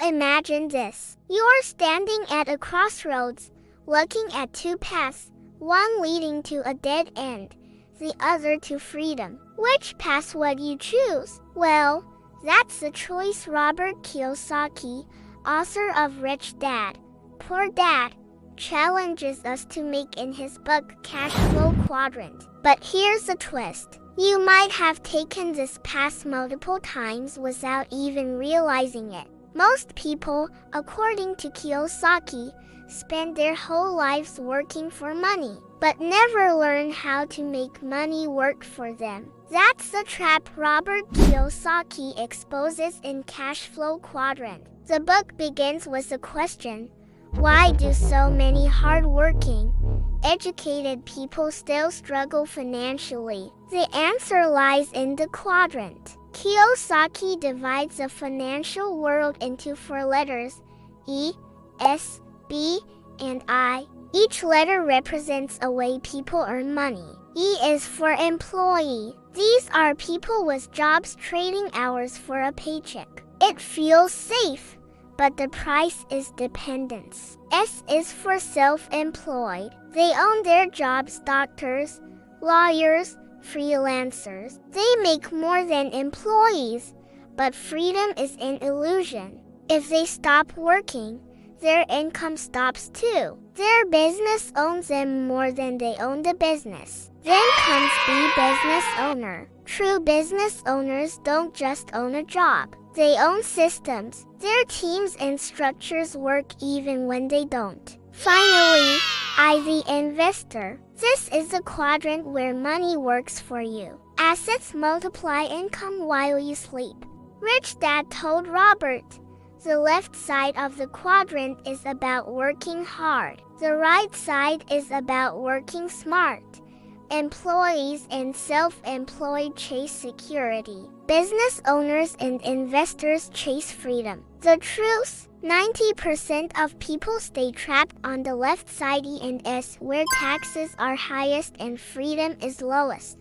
imagine this. You're standing at a crossroads, looking at two paths, one leading to a dead end, the other to freedom. Which path would you choose? Well, that's the choice Robert Kiyosaki, author of Rich Dad, Poor Dad, challenges us to make in his book Cashflow Quadrant. But here's the twist. You might have taken this path multiple times without even realizing it. Most people, according to Kiyosaki, spend their whole lives working for money, but never learn how to make money work for them. That's the trap Robert Kiyosaki exposes in Cashflow Quadrant. The book begins with a question: why do so many hardworking, educated people still struggle financially? The answer lies in the quadrant. Kiyosaki divides the financial world into four letters: E, S, B, and I. Each letter represents a way people earn money. E is for employee. These are people with jobs trading hours for a paycheck. It feels safe, but the price is dependence. S is for self-employed. They own their jobs: doctors, lawyers, freelancers. They make more than employees, but freedom is an illusion. If they stop working, their income stops too. Their business owns them more than they own the business. Then comes B, business owner. True business owners don't just own a job. They own systems. Their teams and structures work even when they don't. Finally, I, the investor. This is the quadrant where money works for you. Assets multiply income while you sleep. Rich Dad told Robert, the left side of the quadrant is about working hard. The right side is about working smart. Employees and self-employed chase security. Business owners and investors chase freedom. The truth: 90% of people stay trapped on the left side, E and S, where taxes are highest and freedom is lowest.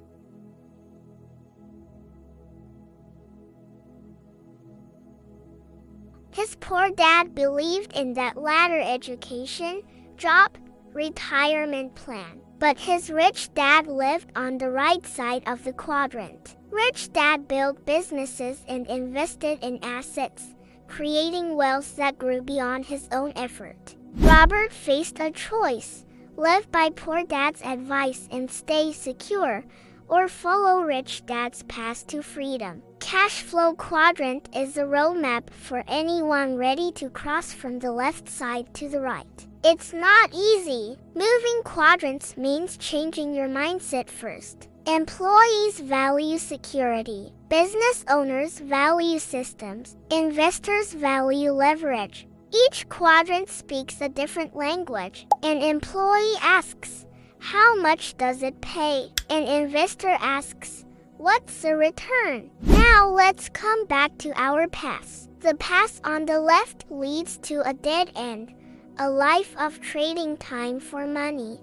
His poor dad believed in that latter education, job, retirement plan. But his rich dad lived on the right side of the quadrant. Rich dad built businesses and invested in assets, creating wealth that grew beyond his own effort. Robert faced a choice: live by poor dad's advice and stay secure, or follow rich dad's path to freedom. Cashflow Quadrant is a roadmap for anyone ready to cross from the left side to the right. It's not easy. Moving quadrants means changing your mindset first. Employees value security. Business owners value systems. Investors value leverage. Each quadrant speaks a different language. An employee asks, how much does it pay? An investor asks, what's the return? Now let's come back to our paths. The path on the left leads to a dead end, a life of trading time for money,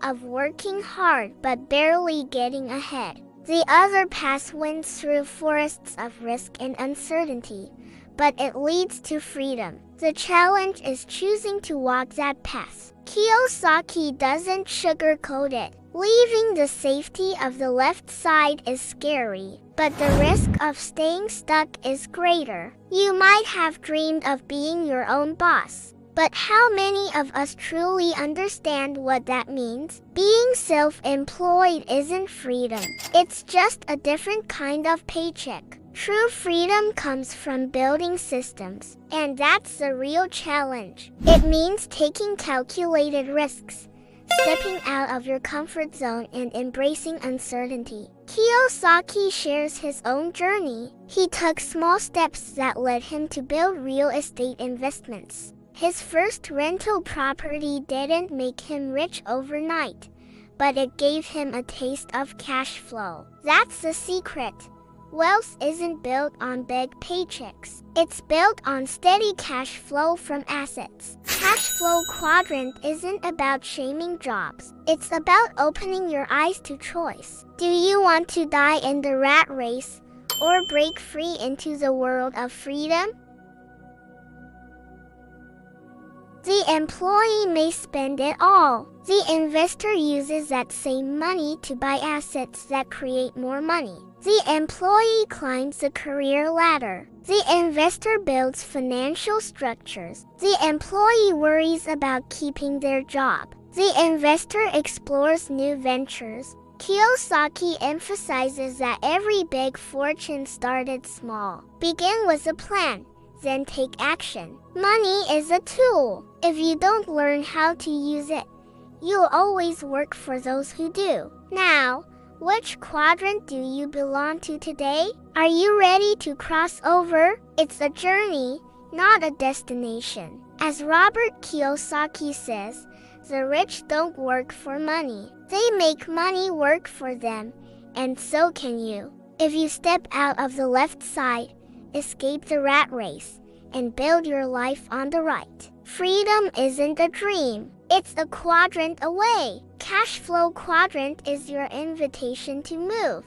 of working hard but barely getting ahead. The other path winds through forests of risk and uncertainty, but it leads to freedom. The challenge is choosing to walk that path. Kiyosaki doesn't sugarcoat it. Leaving the safety of the left side is scary, but the risk of staying stuck is greater. You might have dreamed of being your own boss, but how many of us truly understand what that means? Being self-employed isn't freedom. It's just a different kind of paycheck. True freedom comes from building systems, and that's the real challenge. It means taking calculated risks, stepping out of your comfort zone, and embracing uncertainty. Kiyosaki shares his own journey. He took small steps that led him to build real estate investments. His first rental property didn't make him rich overnight, but it gave him a taste of cash flow. That's the secret. Wealth isn't built on big paychecks. It's built on steady cash flow from assets. Cashflow Quadrant isn't about shaming jobs. It's about opening your eyes to choice. Do you want to die in the rat race or break free into the world of freedom? The employee may spend it all. The investor uses that same money to buy assets that create more money. The employee climbs the career ladder. The investor builds financial structures. The employee worries about keeping their job. The investor explores new ventures. Kiyosaki emphasizes that every big fortune started small. Begin with a plan, then take action. Money is a tool. If you don't learn how to use it, you'll always work for those who do. Now, which quadrant do you belong to today? Are you ready to cross over? It's a journey, not a destination. As Robert Kiyosaki says, the rich don't work for money. They make money work for them, and so can you. If you step out of the left side, escape the rat race, and build your life on the right. Freedom isn't a dream. It's a quadrant away. Cashflow Quadrant is your invitation to move.